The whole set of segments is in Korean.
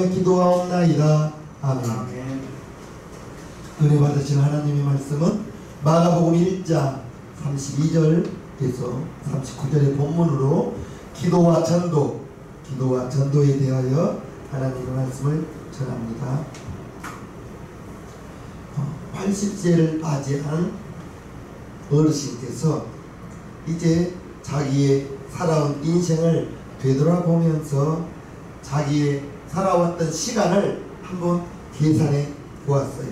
기도하옵나이다. 아멘. 은혜 받으신 하나님의 말씀은 마가복음 1장 32절에서 39절의 본문으로 기도와 전도에 대하여 하나님의 말씀을 전합니다. 80세를 맞이한 어르신께서 이제 자기의 살아온 인생을 되돌아보면서 자기의 살아왔던 시간을 한번 계산해 보았어요.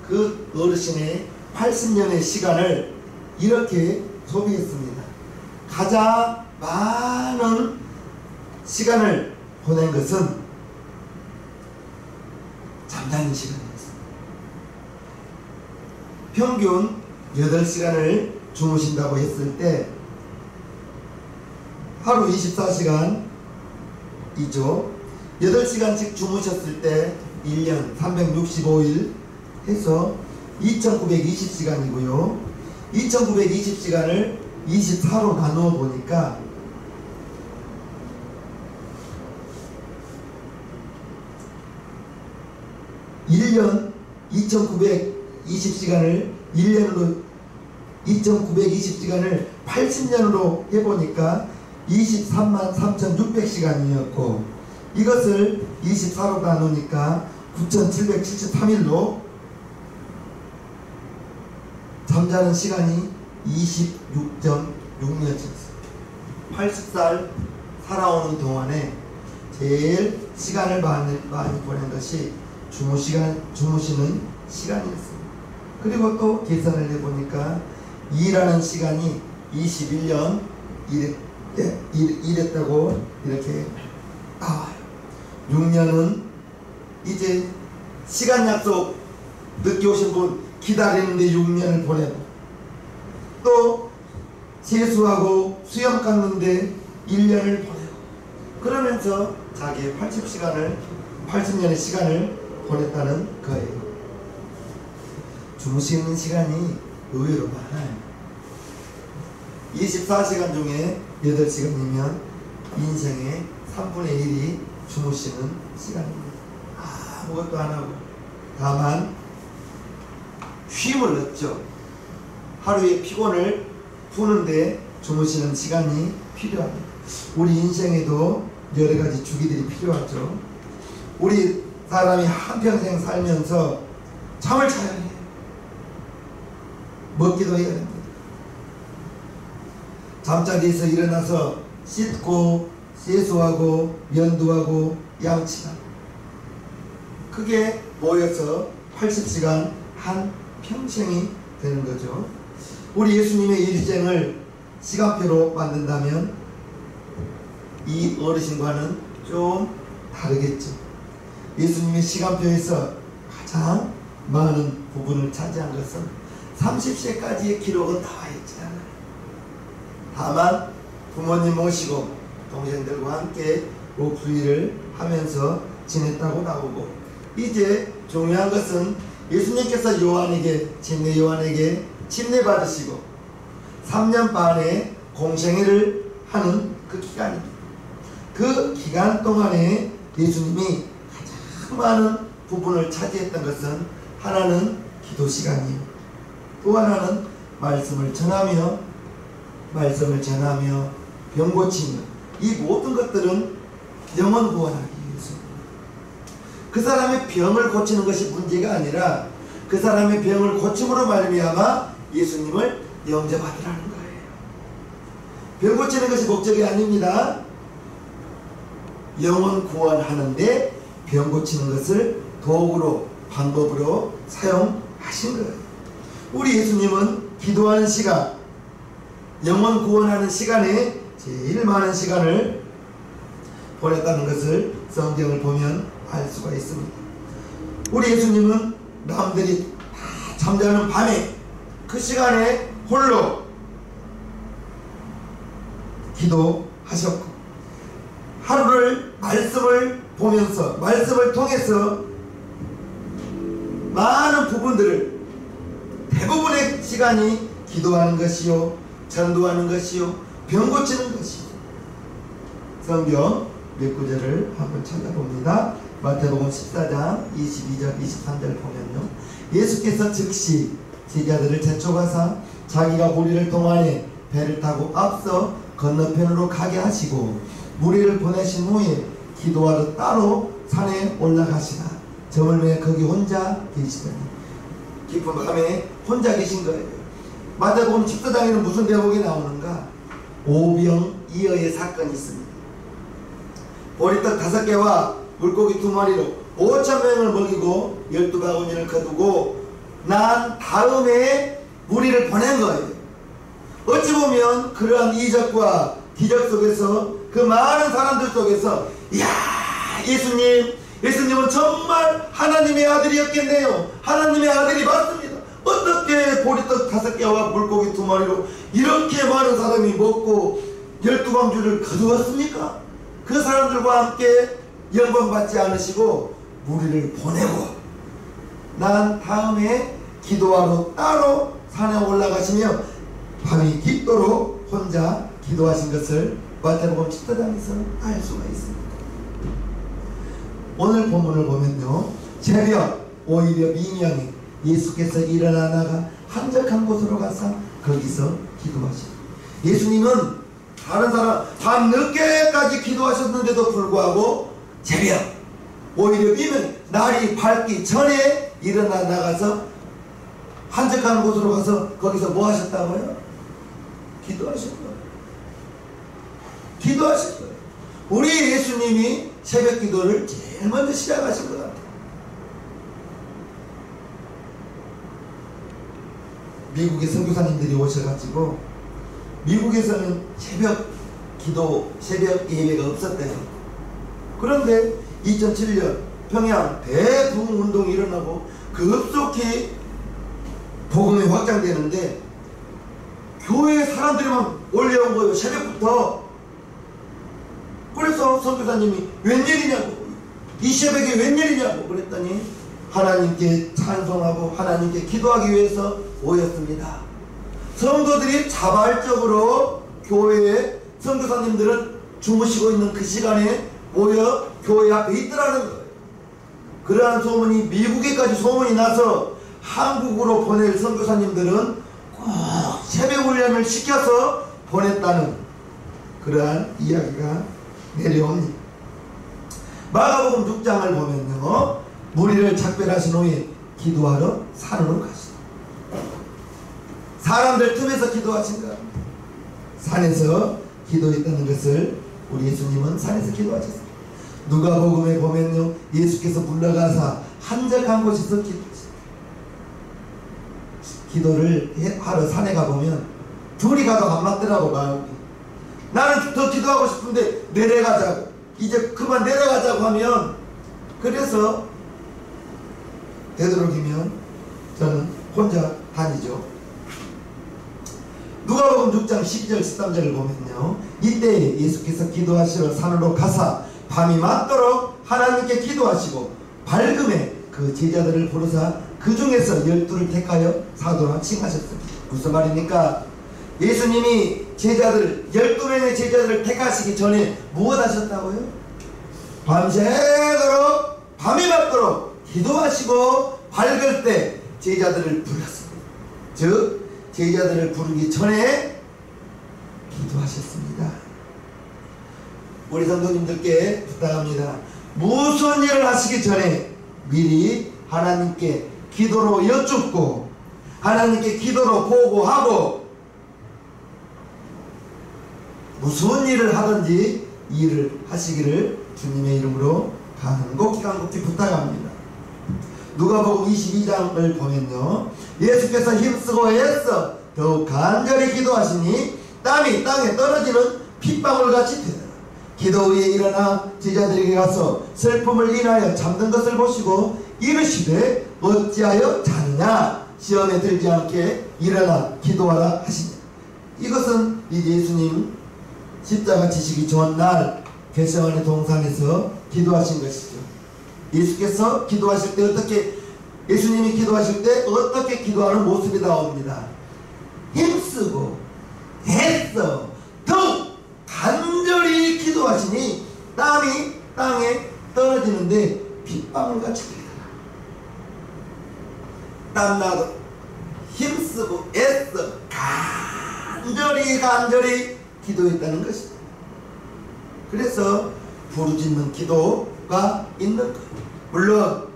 그 어르신의 80년의 시간을 이렇게 소비했습니다. 가장 많은 시간을 보낸 것은 잠자는 시간이었습니다. 평균 8시간을 주무신다고 했을 때 하루 24시간이죠. 8시간씩 주무셨을 때 1년 365일 해서 2920시간이고요. 2920시간을 24로 나누어 보니까 1년 2920시간을 1년으로 2920시간을 80년으로 해보니까 23만 3600시간이었고 이것을 24로 나누니까 9773일로 잠자는 시간이 26.6년이었어요. 80살 살아오는 동안에 제일 시간을 많이 보낸 것이 주무시는 시간이었습니다. 그리고 또 계산을 해보니까 일하는 시간이 21년 일했다고 이렇게 나와요. 6년은 이제 시간 약속 늦게 오신 분 기다리는데 6년을 보내고 또 세수하고 수염 깎는데 1년을 보내고 그러면서 자기의 80년의 시간을 보냈다는 거예요. 주무시는 시간이 의외로 많아요. 24시간 중에 8시간이면 인생의 3분의 1이 주무시는 시간입니다. 아무것도 안 하고 다만 쉼을 얻죠. 하루의 피곤을 푸는데 주무시는 시간이 필요합니다. 우리 인생에도 여러가지 주기들이 필요하죠. 우리 사람이 한평생 살면서 잠을 자야 해요. 먹기도 해야 됩니다. 잠자리에서 일어나서 씻고 세수하고 면도하고 양치하고 그게 모여서 80시간 한 평생이 되는 거죠. 우리 예수님의 일생을 시간표로 만든다면 이 어르신과는 좀 다르겠죠. 예수님의 시간표에서 가장 많은 부분을 차지한 것은 30세까지의 기록은 나와 있지 않아요. 다만 부모님 모시고 동생들과 함께 옥수일을 하면서 지냈다고 나오고 이제 중요한 것은 예수님께서 침례 요한에게 침례 받으시고 3년 반의 공생애를 하는 그 기간입니다. 그 기간 동안에 예수님이 가장 많은 부분을 차지했던 것은 하나는 기도 시간이요. 또 하나는 말씀을 전하며 병 고치며 이 모든 것들은 영혼 구원하기 위해서입니다. 그 사람의 병을 고치는 것이 문제가 아니라 그 사람의 병을 고침으로 말미암아 예수님을 영접하더라는 거예요. 병 고치는 것이 목적이 아닙니다. 영혼 구원하는데 병 고치는 것을 도구로 방법으로 사용하신 거예요. 우리 예수님은 기도하는 시간, 영혼 구원하는 시간에 제일 많은 시간을 보냈다는 것을 성경을 보면 알 수가 있습니다. 우리 예수님은 남들이 다 잠자는 밤에 그 시간에 홀로 기도하셨고 하루를 말씀을 보면서 말씀을 통해서 많은 부분들을 대부분의 시간이 기도하는 것이요 전도하는 것이요 병 고치는 것이요. 성경 몇 구절을 한번 찾아봅니다. 마태복음 14장 22절 23절 보면요, 예수께서 즉시 제자들을 재촉하사 자기가 무리를 동안에 배를 타고 앞서 건너편으로 가게 하시고 무리를 보내신 후에 기도하러 따로 산에 올라가시나 저물매 거기 혼자 계시더니. 깊은 밤에 혼자 계신 거예요. 마태복음 14장에는 무슨 대목이 나오는가? 오병이어의 사건이 있습니다. 보리떡 5개와 물고기 2마리로 5,000명을 먹이고 12바구니를 거두고 난 다음에 무리를 보낸 거예요. 어찌 보면 그러한 이적과 기적 속에서, 그 많은 사람들 속에서, 이야, 예수님은 정말 하나님의 아들이었겠네요. 하나님의 아들이 맞습니다. 어떻게 보리떡 5개와 물고기 2마리로 이렇게 많은 사람이 먹고 12광주를 거두었습니까? 그 사람들과 함께 영광받지 않으시고 무리를 보내고 난 다음에 기도하러 따로 산에 올라가시며 밤이 깊도록 혼자 기도하신 것을 마태복음 14장에서 알 수가 있습니다. 오늘 본문을 보면요, 새벽 오히려 미명에 예수께서 일어나 나가 한적한 곳으로 가서 거기서 기도하시고, 예수님은 다른 사람 밤 늦게까지 기도하셨는데도 불구하고 새벽 오히려 미명에 날이 밝기 전에 일어나 나가서 한적한 곳으로 가서 거기서 뭐 하셨다고요? 기도하신 거예요. 기도하신 거예요. 우리 예수님이 새벽 기도를 제일 먼저 시작하신 것 같아요. 미국의 선교사님들이 오셔가지고, 미국에서는 새벽 기도, 새벽 예배가 없었대요. 그런데 2007년 평양 대부흥 운동이 일어나고 급속히 복음이 확장되는데 교회에 사람들이만 올려온 거예요. 새벽부터. 그래서 선교사님이 웬일이냐고, 이 새벽에 웬일이냐고 그랬더니 하나님께 찬송하고 하나님께 기도하기 위해서 모였습니다. 성도들이 자발적으로 교회에, 선교사님들은 주무시고 있는 그 시간에 모여 교회 앞에 있더라는 거예요. 그러한 소문이 미국에까지 소문이 나서 한국으로 보낼 선교사님들은 꼭 새벽 훈련을 시켜서 보냈다는 그러한 이야기가 내려옵니다. 마가복음 6장을 보면요, 무리를 작별하신 후에 기도하러 산으로 가시다. 사람들 틈에서 기도하신 것, 산에서 기도했다는 것을 우리 예수님은 산에서 기도하셨습니다. 누가복음에 보면요, 예수께서 물러가사 한적한 곳에서 기도를 하러 산에 가보면 둘이 가도 안 맞더라고. 마음이, 나는 더 기도하고 싶은데 내려가자고, 이제 그만 내려가자고 하면, 그래서 되도록이면 저는 혼자 다니죠. 누가복음 6장 12절 13절을 보면요, 이때 예수께서 기도하시러 산으로 가사 밤이 맞도록 하나님께 기도하시고 밝음에 그 제자들을 부르사 그 중에서 12를 택하여 사도라 칭하셨습니다. 무슨 말입니까? 예수님이 제자들, 12명의 제자들을 택하시기 전에 무엇 하셨다고요? 밤새도록, 밤이 맞도록 기도하시고 밝을 때 제자들을 불렀습니다. 즉 제자들을 부르기 전에 기도하셨습니다. 우리 성도님들께 부탁합니다. 무슨 일을 하시기 전에 미리 하나님께 기도로 여쭙고 하나님께 기도로 보고하고, 무슨 일을 하든지 일을 하시기를 주님의 이름으로 간곡히 부탁합니다. 누가복음 22장을 보면요, 예수께서 힘쓰고 애써 더욱 간절히 기도하시니 땀이 땅에 떨어지는 핏방울같이 되더라. 기도 후에 일어나 제자들에게 가서 슬픔을 인하여 잠든 것을 보시고 이르시되 어찌하여 자느냐, 시험에 들지 않게 일어나 기도하라 하시니. 이것은 이제 예수님 십자가 지시기 전날 겟세마네 동산에서 기도하신 것이죠. 예수께서 기도하실 때 어떻게, 예수님이 기도하실 때 어떻게 기도하는 모습이 나옵니다. 힘쓰고 애써 더욱 간절히 기도하시니 땀이 기도했는데 빗방울같이 되더라. 땀나도 힘쓰고 애써 간절히 기도했다는 것이다. 그래서 부르짖는 기도가 있는 거예요. 물론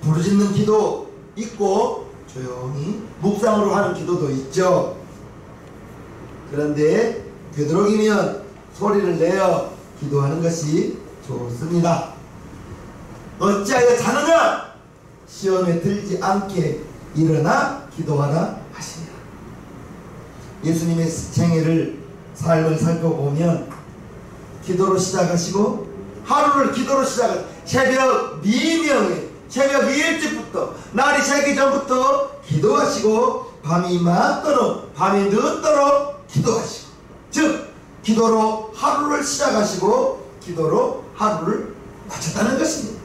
부르짖는 기도 있고 조용히 묵상으로 하는 기도도 있죠. 그런데 되도록이면 소리를 내어 기도하는 것이 좋습니다. 어찌하여 자느냐? 시험에 들지 않게 일어나 기도하라 하시니라. 예수님의 생애를 삶을 살펴보면 기도로 시작하시고 하루를 기도로 시작하시고 새벽 미명에 새벽 일찍부터 날이 새기 전부터 기도하시고 밤이 맞도록 밤이 늦도록 기도하시고, 즉 기도로 하루를 시작하시고 기도로 하루를 마쳤다는 것입니다.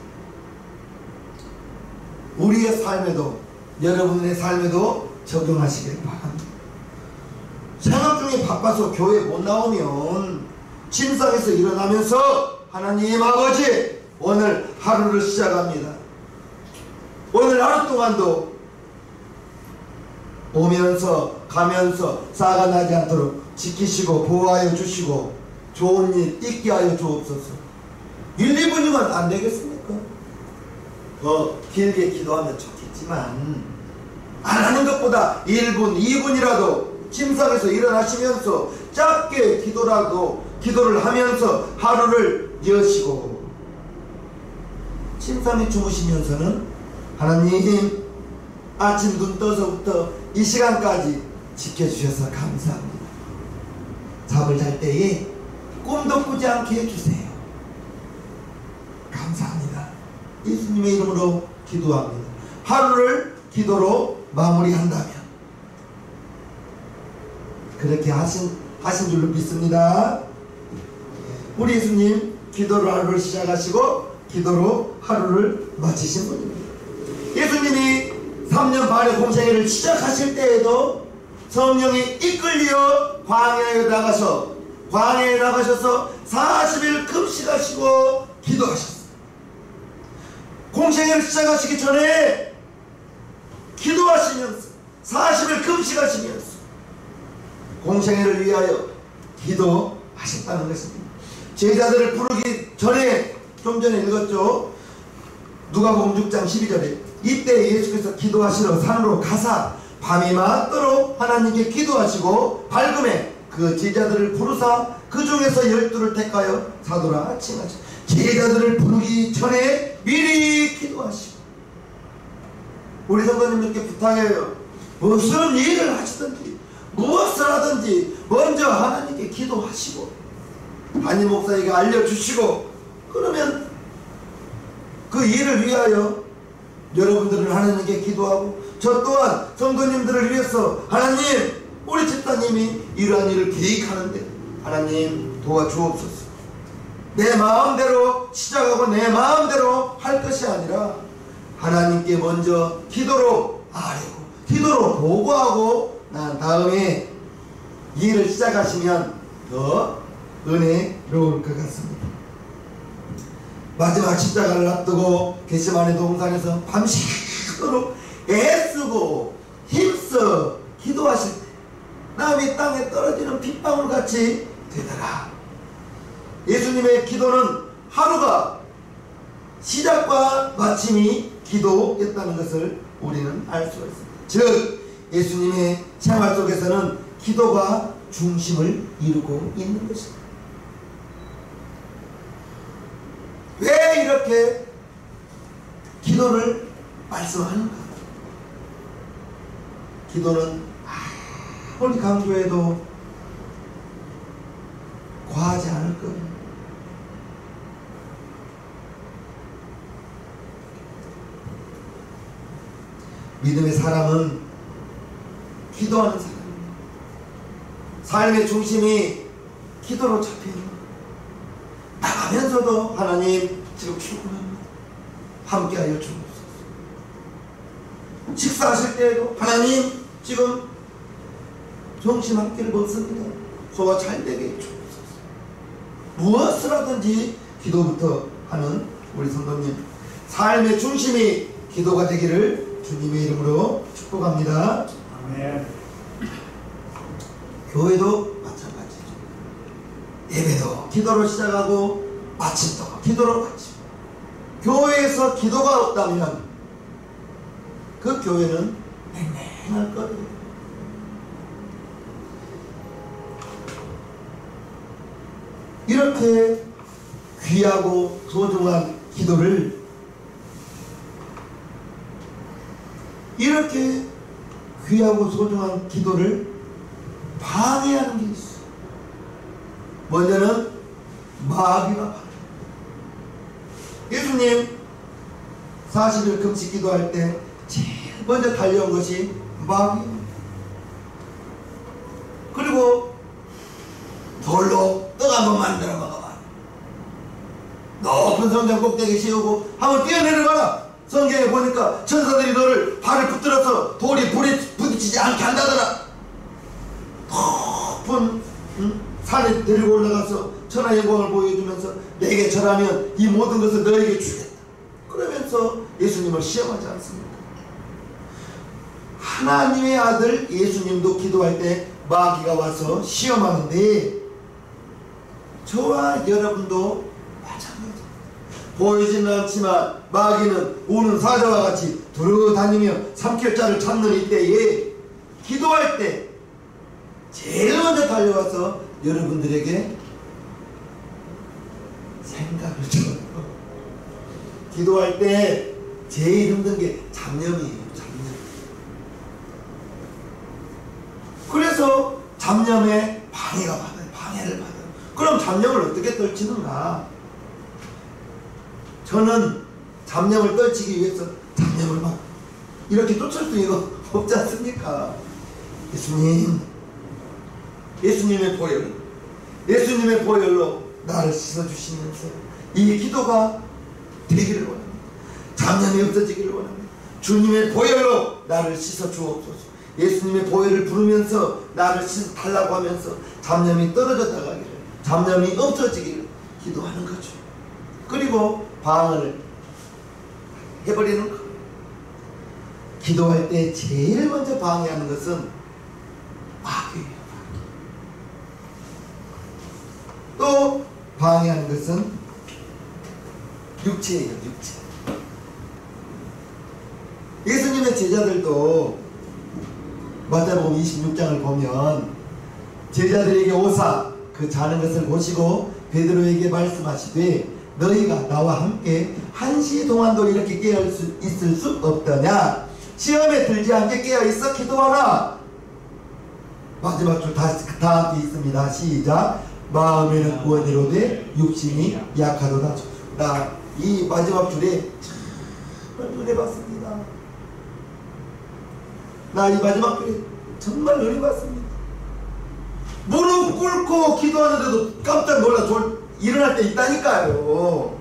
우리의 삶에도 여러분의 삶에도 적용하시길 바랍니다. 생활 중에 바빠서 교회 못 나오면 침상에서 일어나면서 하나님 아버지 오늘 하루를 시작합니다. 오늘 하루 동안도 오면서 가면서 싸가 나지 않도록 지키시고 보호하여 주시고 좋은 일 있게 하여 주옵소서. 1, 2분이면 안 되겠습니까? 더 길게 기도하면 좋겠지만 안 하는 것보다 1분, 2분이라도 침상에서 일어나시면서 짧게 기도를 하면서 하루를 여시고 침상에 주무시면서는 하나님 아침 눈 떠서부터 이 시간까지 지켜주셔서 감사합니다. 잠을 잘 때에 꿈도 꾸지 않게 해주세요. 감사합니다. 예수님의 이름으로 기도합니다. 하루를 기도로 마무리한다면 그렇게 하신 줄로 믿습니다. 우리 예수님 기도로 하루를 시작하시고 기도로 하루를 마치신 분입니다. 예수님이 3년 반의 공생애를 시작하실 때에도 성령이 이끌려 광야에 나가셔서 40일 금식하시고 기도하셨어요. 공생애를 시작하시기 전에 기도하시면서 40일 금식하시면서 공생애를 위하여 기도하셨다는 것입니다. 제자들을 부르기 전에 좀 전에 읽었죠. 누가복음 6장 12절에 이때 예수께서 기도하시러 산으로 가사 밤이 맞도록 하나님께 기도하시고 밝음에 그 제자들을 부르사 그 중에서 12를 택하여 사도라 칭하시고 제자들을 부르기 전에 미리 기도하시고 우리 성도님들께 부탁해요. 무슨 일을 하시든지 무엇을 하든지 먼저 하나님께 기도하시고 담임 목사에게 알려주시고 그러면 그 일을 위하여 여러분들을 하나님께 기도하고 저 또한 성도님들을 위해서 하나님 우리 집사님이 이러한 일을 계획하는데 하나님 도와주옵소서. 내 마음대로 시작하고 내 마음대로 할 것이 아니라 하나님께 먼저 기도로 아뢰고 기도로 보고하고 난 다음에 일을 시작하시면 더 은혜로울 것 같습니다. 마지막 십자가를 앞두고 겟세마네 동산에서 밤새도록 애쓰고 힘써 기도하실 때 남이 땅에 떨어지는 빗방울같이 되더라. 예수님의 기도는 하루가 시작과 마침이 기도였다는 것을 우리는 알 수가 있습니다. 즉 예수님의 생활 속에서는 기도가 중심을 이루고 있는 것입니다. 왜 이렇게 기도를 말씀하는가? 기도는 아무리 강조해도 과하지 않을 겁니다. 믿음의 사람은 기도하는 사람입니다. 삶의 중심이 기도로 잡혀있는 거예요. 나가면서도 하나님 지금 출근합니다. 함께하여 주옵소서. 식사하실 때에도 하나님 지금 정신 한 끼를 먹습니다. 소화 잘 되게 해주옵소서. 무엇을 하든지 기도부터 하는 우리 성도님 삶의 중심이 기도가 되기를 주님의 이름으로 축복합니다. 아멘. 교회도 마찬가지죠. 예배도 기도로 시작하고 마침도 기도로 마치고, 교회에서 기도가 없다면 그 교회는 맹맹할 거예요. 이렇게 귀하고 소중한 기도를, 이렇게 귀하고 소중한 기도를 방해하는 게 있어. 먼저는 마귀가 방해. 예수님 40일 금식 기도할 때 제일 먼저 달려온 것이 마귀입니다. 그리고 돌로 떡 한번 만들어 먹어봐. 높은 성전 꼭대기 씌우고 한번 뛰어내려가라. 성경에 보니까 천사들이 너를 발을 붙들어서 돌이 불에 부딪히지 않게 한다더라. 높은 산에 데리고 올라가서 천하 영광을 보여주면서 내게 절하면 이 모든 것을 너에게 주겠다. 그러면서 예수님을 시험하지 않습니까? 하나님의 아들 예수님도 기도할 때 마귀가 와서 시험하는데, 저와 여러분도 마찬가지. 보이지는 않지만 마귀는 우는 사자와 같이 두루다니며 삼킬 자를 찾는 이때에 기도할 때 제일 먼저 달려와서 여러분들에게 생각을 줘요. 기도할 때 제일 힘든 게 잡념이에요. 잡념. 그래서 잡념에 방해가 받아요. 방해를 받아요. 그럼 잡념을 어떻게 떨치는가? 저는 잡념을 떨치기 위해서 잡념을 막 이렇게 쫓을 수 없지 않습니까? 예수님의 보혈, 예수님의 보혈로 나를 씻어주시면서 이 기도가 되기를 원합니다. 잡념이 없어지기를 원합니다. 주님의 보혈로 나를 씻어주옵소서. 예수님의 보혈을 부르면서 나를 씻어달라고 하면서 잡념이 떨어져 나가기를, 잡념이 없어지기를 기도하는 거죠. 그리고 방언을 해버리는 거. 기도할 때 제일 먼저 방해하는 것은 마귀예요. 또 방해하는 것은 육체예요. 육체. 예수님의 제자들도 마태복음 26장을 보면 제자들에게 오사 그 자는 것을 보시고 베드로에게 말씀하시되 너희가 나와 함께 1시 동안도 이렇게 깨어 있을 수 없더냐. 시험에 들지 않게 깨어 있어 기도하라. 마지막 줄 다 함께 있습니다. 시작. 마음에는 구원이로되 육신이 약하도다. 나 이 마지막 줄에 정말 은혜 받습니다. 나 이 마지막 줄에 정말 은혜 받습니다. 무릎 꿇고 기도하는데도 깜짝 놀라 일어날 때 있다니까요.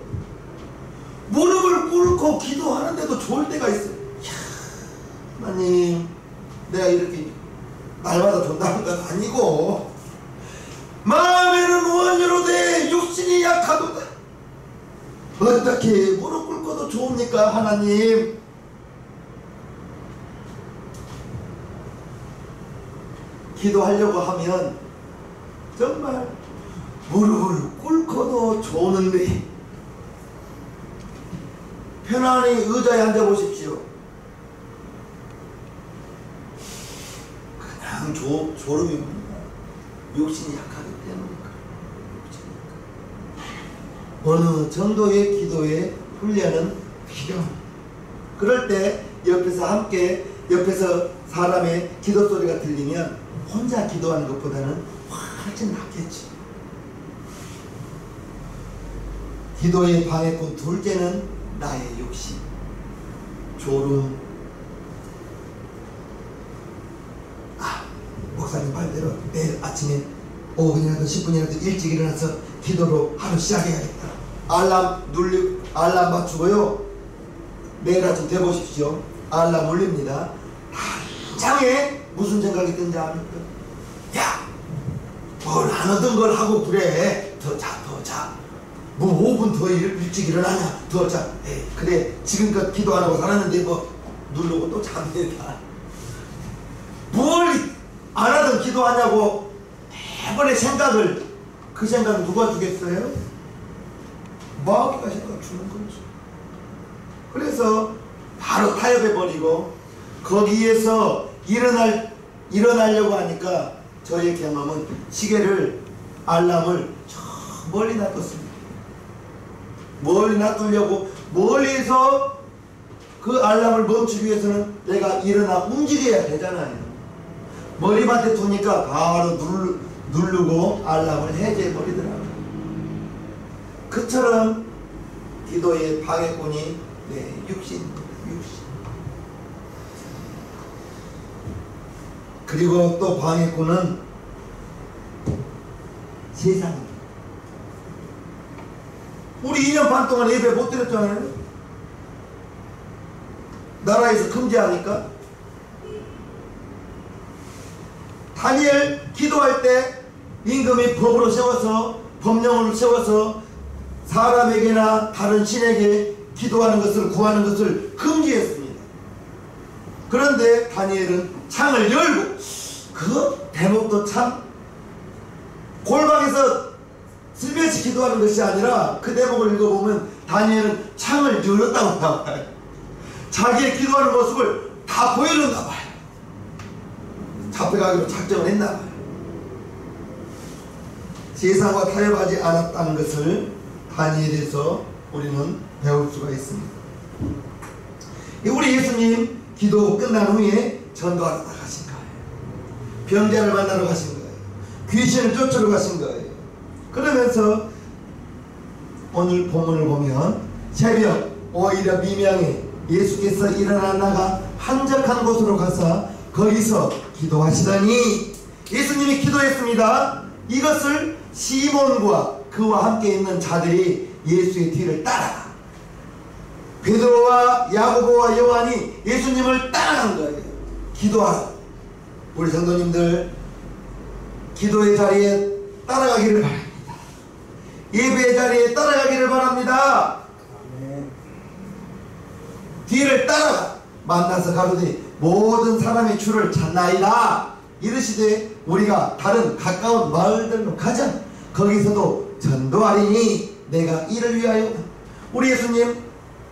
무릎을 꿇고 기도하는데도 좋을 때가 있어요. 하나님, 내가 이렇게 날마다 존다는 건 아니고 마음에는 원이로되 육신이 약하도다. 어떻게 무릎 꿇고도 좋습니까 하나님? 기도하려고 하면 정말 무릎을 꿇고도 좋은데 편안히 의자에 앉아보십시오. 그냥 졸음입니다. 육신이 약하기 때문입니다. 어느 정도의 기도의 훈련은 필요합니다. 그럴 때 옆에서 사람의 기도 소리가 들리면 혼자 기도하는 것보다는 훨씬 낫겠지. 기도의 방해꾼 둘째는 나의 욕심, 졸음. 목사님 말대로 내일 아침에 5분이라도 10분이라도 일찍 일어나서 기도로 하루 시작해야겠다. 알람 맞추고요. 내일 아침 돼보십시오. 알람 울립니다. 당장에 무슨 생각이 든지 압니까? 야! 뭘 안 얻은 걸 하고 그래. 더 자. 뭐 5분 더 일찍 일어나냐, 더 자, 그래 지금껏 기도 안 하고 살았는데 뭐 누르고 또 잡니다. 뭘 안 하던 기도하냐고 매번의 생각을, 그 생각 누가 주겠어요? 마귀가 생각 주는 거죠. 그래서 바로 타협해버리고 거기에서 일어나려고 하니까 저의 경험은 시계를, 알람을 저 멀리 놔뒀습니다. 멀리 놔두려고, 멀리서 그 알람을 멈추기 위해서는 내가 일어나 움직여야 되잖아요. 머리맡에 두니까 바로 누르고 알람을 해제해버리더라고요. 그처럼 기도의 방해꾼이 육신입니다. 육신. 그리고 또 방해꾼은 세상입니다. 우리 2년 반 동안 예배 못 드렸잖아요. 나라에서 금지하니까. 다니엘 기도할 때 임금이 법으로 세워서, 법령으로 세워서 사람에게나 다른 신에게 기도하는 것을, 구하는 것을 금지했습니다. 그런데 다니엘은 창을 열고, 그 대목도 참, 골방에서 슬며시 기도하는 것이 아니라 그 대목을 읽어보면 다니엘은 창을 열었다고 나와요. 자기의 기도하는 모습을 다 보여줬나 봐요. 잡혀가기로 작정을 했나 봐요. 세상과 타협하지 않았다는 것을 다니엘에서 우리는 배울 수가 있습니다. 우리 예수님 기도 끝난 후에 전도하러 나가신 거예요. 병자를 만나러 가신 거예요. 귀신을 쫓으러 가신 거예요. 그러면서 오늘 본문을 보면 새벽 오히려 미명에 예수께서 일어나 나가 한적한 곳으로 가서 거기서 기도하시더니, 예수님이 기도했습니다. 이것을 시몬과 그와 함께 있는 자들이 예수의 뒤를 따라가, 베드로와 야고보와 요한이 예수님을 따라간 거예요. 기도하라. 우리 성도님들 기도의 자리에 따라가기를 바랍니다. 예배의 자리에 따라가기를 바랍니다. 뒤를 따라가 만나서 가로되 모든 사람의 주를 찾나이다 이르시되 우리가 다른 가까운 마을들로 가자. 거기서도 전도하리니 내가 이를 위하여. 우리 예수님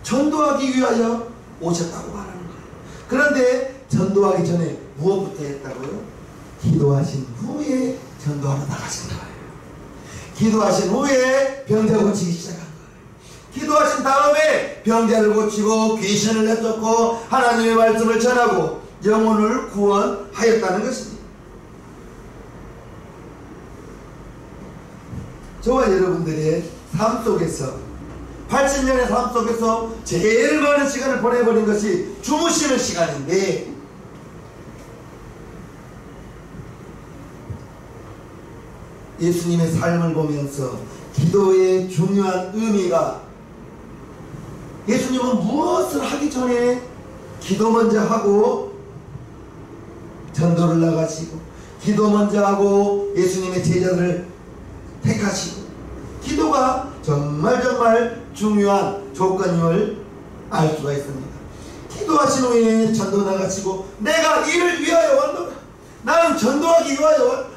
전도하기 위하여 오셨다고 말하는 거예요. 그런데 전도하기 전에 무엇부터 했다고요? 기도하신 후에 전도하러 나가신 거예요. 기도하신 후에 병자 고치기 시작한 거예요. 기도하신 다음에 병자를 고치고 귀신을 내쫓고 하나님의 말씀을 전하고 영혼을 구원하였다는 것입니다. 저와 여러분들의 삶 속에서 80년의 삶 속에서 제일 많은 시간을 보내버린 것이 주무시는 시간인데, 예수님의 삶을 보면서 기도의 중요한 의미가, 예수님은 무엇을 하기 전에 기도 먼저 하고 전도를 나가시고, 기도 먼저 하고 예수님의 제자들을 택하시고, 기도가 정말 중요한 조건임을 알 수가 있습니다. 기도하신 후에 전도 나가시고, 내가 이를 위하여 왔노라. 나는 전도하기 위하여 왔다.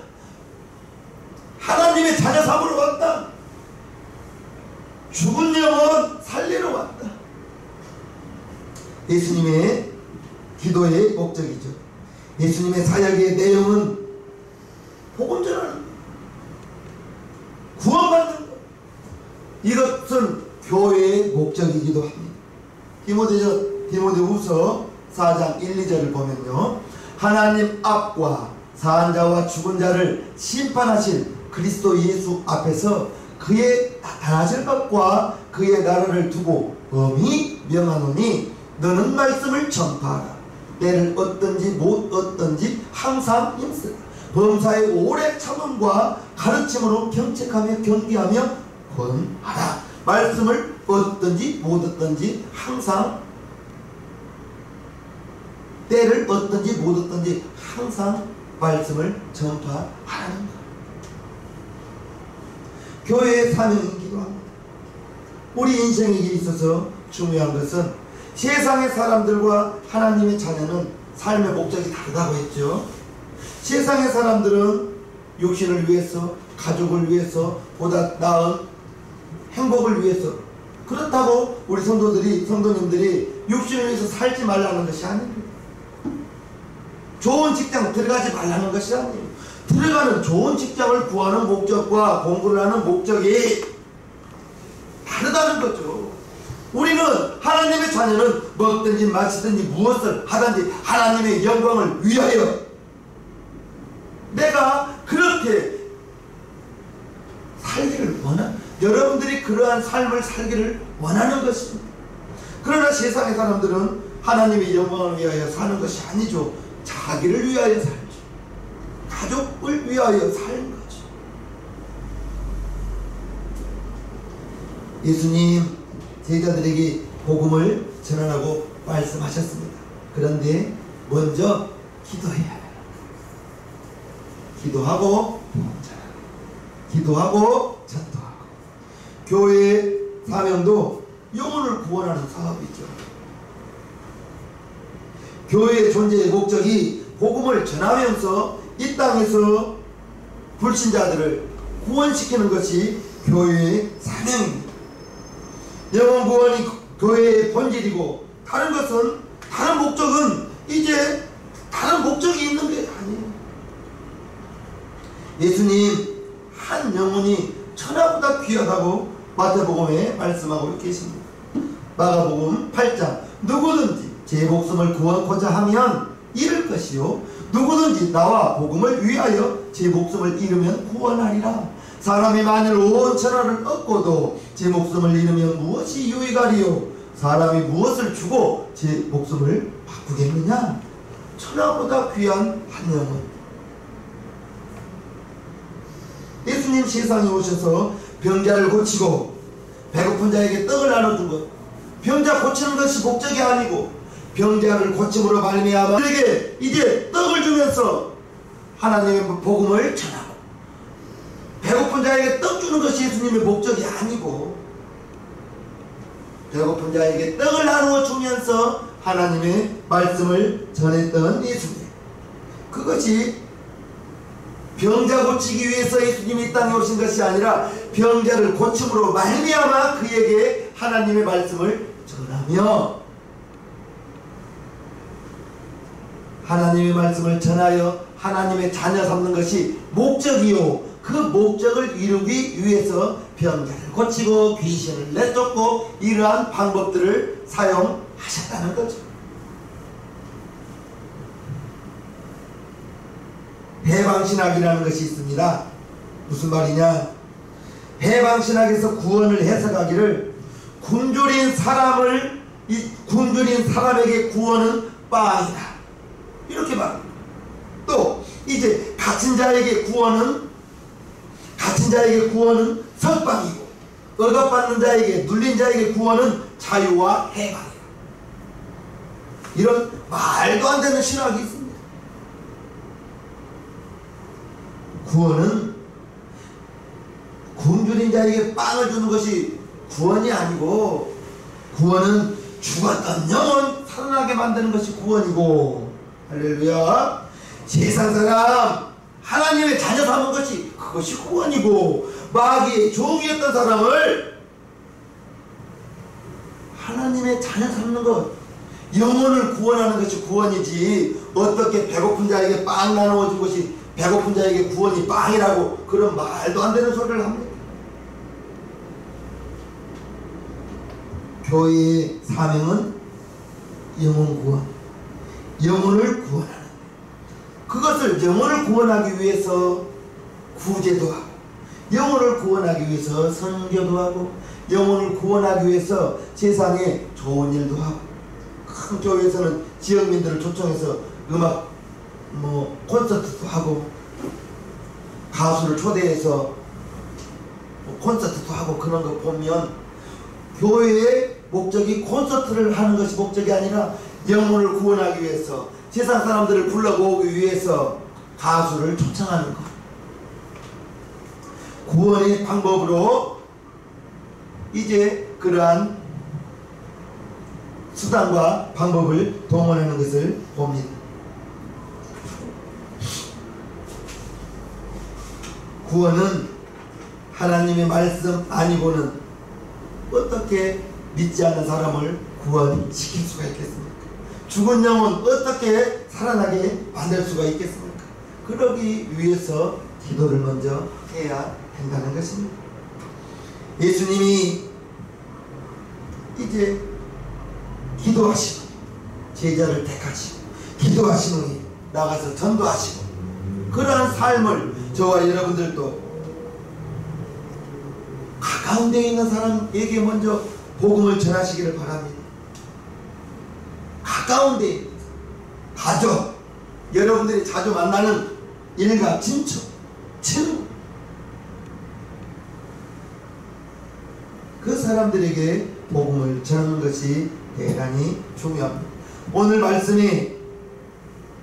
하나님의 자녀 삼으러 왔다. 죽은 영혼 살리러 왔다. 예수님의 기도의 목적이죠. 예수님의 사역의 내용은 복음 전하는 것, 구원받는 것, 이것은 교회의 목적이기도 합니다. 디모데후서 4장 1, 2절을 보면요, 하나님 앞과 산자와 죽은 자를 심판하실 그리스도 예수 앞에서 그의 나타나실 것과 그의 나라를 두고 엄히 명하노니 너는 말씀을 전파하라. 때를 얻든지 못 얻든지 항상 힘쓰라. 범사의 오래 참음과 가르침으로 경책하며 경계하며 권하라. 말씀을 얻든지 못 얻든지 항상, 때를 얻든지 못 얻든지 항상 말씀을 전파하라는 것. 교회의 사명이기도 합니다. 우리 인생에 있어서 중요한 것은 세상의 사람들과 하나님의 자녀는 삶의 목적이 다르다고 했죠. 세상의 사람들은 육신을 위해서, 가족을 위해서, 보다 나은 행복을 위해서, 그렇다고 우리 성도님들이 육신을 위해서 살지 말라는 것이 아닙니다. 좋은 직장 들어가지 말라는 것이 아니에요. 들어가는 좋은 직장을 구하는 목적과 공부를 하는 목적이 다르다는 거죠. 우리는 하나님의 자녀는 먹든지 마시든지 무엇을 하든지 하나님의 영광을 위하여, 내가 그렇게 살기를 여러분들이 그러한 삶을 살기를 원하는 것입니다. 그러나 세상의 사람들은 하나님의 영광을 위하여 사는 것이 아니죠. 자기를 위하여 살죠. 가족을 위하여 사는 거죠. 예수님 제자들에게 복음을 전하라고 말씀하셨습니다. 그런데 먼저 기도해야 해요. 기도하고 기도하고 전도하고. 교회의 사명도 영혼을 구원하는 사업이죠. 교회의 존재의 목적이 복음을 전하면서 이 땅에서 불신자들을 구원시키는 것이 교회의 사명입니다. 영혼 구원이 교회의 본질이고, 다른 목적은 이제 다른 목적이 있는 게 아니에요. 예수님 한 영혼이 천하보다 귀하다고 마태복음에 말씀하고 계십니다. 마가복음 8장 누구든지 제 목숨을 구원코자 하면 잃을 것이요 누구든지 나와 복음을 위하여 제 목숨을 잃으면 구원하리라. 사람이 만일 온 천하를 얻고도 제 목숨을 잃으면 무엇이 유익하리요? 사람이 무엇을 주고 제 목숨을 바꾸겠느냐? 천하보다 귀한 한 영혼. 예수님 세상에 오셔서 병자를 고치고 배고픈 자에게 떡을 나눠준 것, 병자 고치는 것이 목적이 아니고 병자를 고침으로 말미암아 그에게 이제 떡을 주면서 하나님의 복음을 전하고, 배고픈 자에게 떡 주는 것이 예수님의 목적이 아니고 배고픈 자에게 떡을 나누어 주면서 하나님의 말씀을 전했던 예수님. 그것이 병자 고치기 위해서 예수님이 이 땅에 오신 것이 아니라 병자를 고침으로 말미암아 그에게 하나님의 말씀을 전하며, 하나님의 말씀을 전하여 하나님의 자녀 삼는 것이 목적이요, 그 목적을 이루기 위해서 병자를 고치고 귀신을 내쫓고 이러한 방법들을 사용하셨다는 거죠. 해방신학이라는 것이 있습니다. 무슨 말이냐? 해방신학에서 구원을 해석하기를 굶주린 사람에게 구원은 빵이다, 이렇게 말합니다. 또 이제 갇힌 자에게 구원은 석방이고, 억압받는 자에게, 눌린 자에게 구원은 자유와 해방이다. 이런 말도 안 되는 신학이 있습니다. 구원은 굶주린 자에게 빵을 주는 것이 구원이 아니고, 구원은 죽었던 영혼 살아나게 만드는 것이 구원이고, 할렐루야. 세상 사람 하나님의 자녀 삼은 것이 그것이 구원이고, 마귀의 종이었던 사람을 하나님의 자녀 삼는 것, 영혼을 구원하는 것이 구원이지, 어떻게 배고픈 자에게 빵 나누어 준 것이 배고픈 자에게 구원이 빵이라고 그런 말도 안 되는 소리를 합니다. 교회의 사명은 영혼 구원, 영혼을 구원하는, 그것을 영혼을 구원하기 위해서 구제도 하고, 영혼을 구원하기 위해서 선교도 하고, 영혼을 구원하기 위해서 세상에 좋은 일도 하고, 큰 교회에서는 지역민들을 초청해서 음악 콘서트도 하고, 가수를 초대해서 콘서트도 하고, 그런 거 보면 교회의 목적이 콘서트를 하는 것이 목적이 아니라 영혼을 구원하기 위해서, 세상 사람들을 불러모으기 위해서 가수를 초청하는 것. 구원의 방법으로 이제 그러한 수단과 방법을 동원하는 것을 봅니다. 구원은 하나님의 말씀 아니고는 어떻게 믿지 않는 사람을 구원시킬 수가 있겠습니까? 죽은 영혼 어떻게 살아나게 만들 수가 있겠습니까? 그러기 위해서 기도를 먼저 해야 된다는 것입니다. 예수님이 이제 기도하시고 제자를 택하시고 기도하신 후에 나가서 전도하시고 그러한 삶을 저와 여러분들도 가까운 데 있는 사람에게 먼저 복음을 전하시기를 바랍니다. 가까운 데 가족, 여러분들이 자주 만나는 일가, 친척, 친구, 그 사람들에게 복음을 전하는 것이 대단히 중요합니다. 오늘 말씀이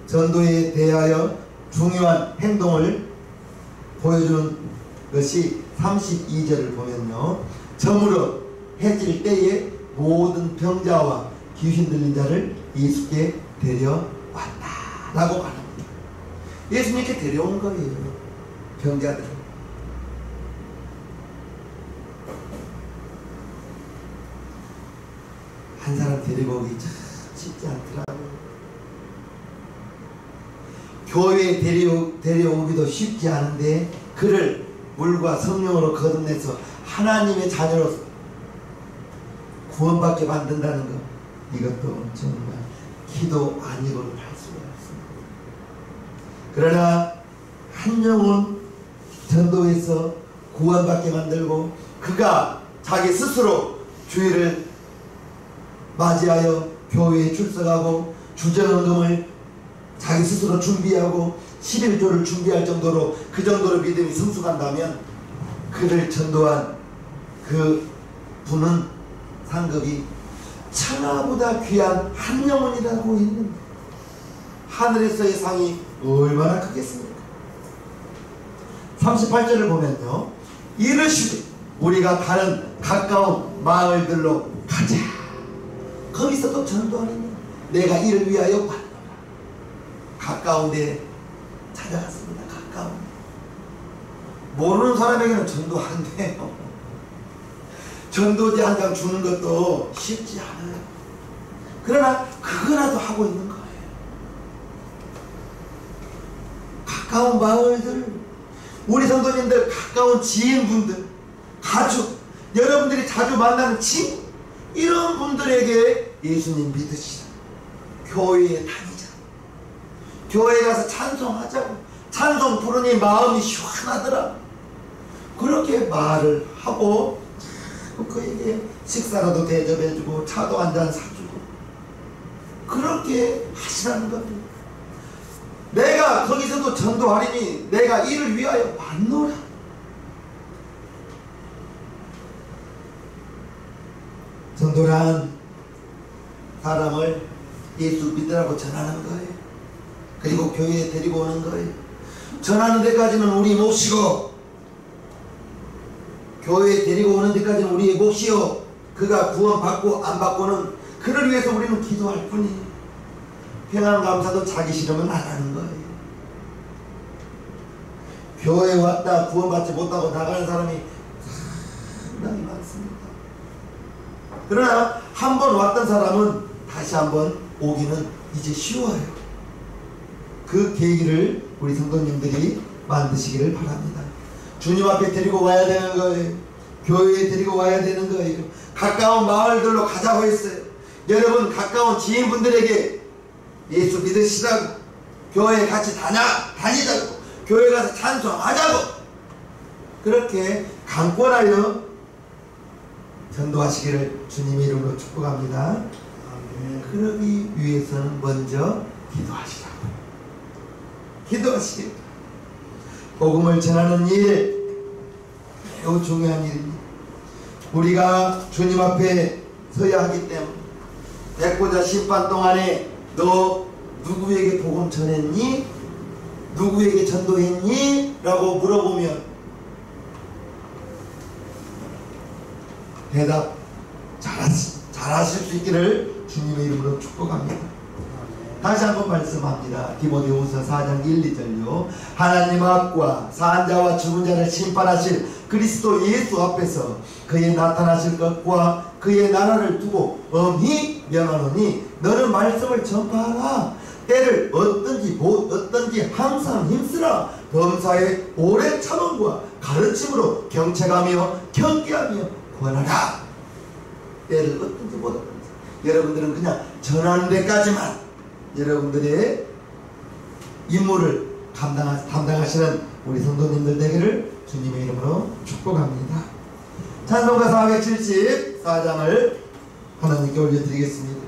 전도에 대하여 중요한 행동을 보여주는 것이 32절을 보면요, 저물어 해질 때에 모든 병자와 귀신 들린 자를 예수께 데려왔다 라고 말합니다. 예수님께 데려온 거예요. 병자들. 한 사람 데리고 오기 참 쉽지 않더라고요. 교회에 데려오기도 쉽지 않은데 그를 물과 성령으로 거듭내서 하나님의 자녀로 구원받게 만든다는 것, 이것도 정말 기도 아니고는 할 수가 없습니다. 그러나 한 영혼 전도해서 구원받게 만들고 그가 자기 스스로 주일을 맞이하여 교회에 출석하고 주정헌금을 자기 스스로 준비하고 11조를 준비할 정도로 그 정도로 믿음이 성숙한다면 그를 전도한 그 분은 상급이 천하보다 귀한 한 영혼이라고 했는데 하늘에서의 상이 얼마나 크겠습니까? 38절을 보면요, 이르시되 우리가 다른 가까운 마을들로 가자. 거기서도 전도하느니 내가 이를 위하여 왔노라. 가까운 데 찾아갔습니다. 가까운 데. 모르는 사람에게는 전도 안 돼요. 전도지 한 장 주는 것도 쉽지 않아요. 그러나 그거라도 하고 있는 거예요. 가까운 마을들, 우리 성도님들, 가까운 지인분들, 가족, 여러분들이 자주 만나는 친구, 이런 분들에게 예수님 믿으시라. 교회에 다니자. 교회에 가서 찬송하자고. 찬송 부르니 마음이 시원하더라. 그렇게 말을 하고 그에게 식사라도 대접해주고 차도 한잔 사주고 그렇게 하시라는 겁니다. 내가 거기서도 전도하리니 내가 이를 위하여 왔노라. 전도란 사람을 예수 믿으라고 전하는 거예요. 그리고 교회에 데리고 오는 거예요. 전하는 데까지는 우리 몫이고 교회에 데리고 오는 데까지는 우리의 몫이요, 그가 구원받고 안 받고는 그를 위해서 우리는 기도할 뿐이에요. 평안감사도 자기 싫으면 안 하는 거예요. 교회에 왔다 구원받지 못하고 나가는 사람이 상당히 많습니다. 그러나 한 번 왔던 사람은 다시 한번 오기는 이제 쉬워요. 그 계기를 우리 성도님들이 만드시기를 바랍니다. 주님 앞에 데리고 와야 되는 거예요. 교회에 데리고 와야 되는 거예요. 가까운 마을들로 가자고 했어요. 여러분, 가까운 지인분들에게 예수 믿으시라고, 교회에 같이 다니자고, 교회 가서 찬송하자고, 그렇게 강권하여 전도하시기를 주님의 이름으로 축복합니다. 그러기 위해서는 먼저 기도하시라고. 기도하시길. 복음을 전하는 일 매우 중요한 일입니다. 우리가 주님 앞에 서야 하기 때문에 백보자 심판 동안에 너 누구에게 복음 전했니? 누구에게 전도했니? 라고 물어보면 대답 잘하실 수 있기를 주님의 이름으로 축복합니다. 다시 한번 말씀합니다. 디모데후서 4장 1, 2절요. 하나님 앞과 산 자와 죽은 자를 심판하실 그리스도 예수 앞에서 그의 나타나실 것과 그의 나라를 두고 엄히 명하노니 너는 말씀을 전파하라. 때를 어떤지 항상 힘쓰라. 범사에 오래 참음과 가르침으로 경책하며 경계하며 권하라. 때를 어떤지 못 어떤지 여러분들은 그냥 전하는 데까지만 여러분들의 임무를 담당하시는 우리 성도님들 되기를 주님의 이름으로 축복합니다. 찬송가 474장을 하나님께 올려드리겠습니다.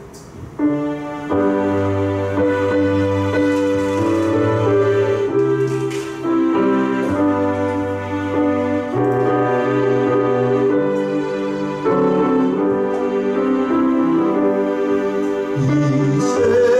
이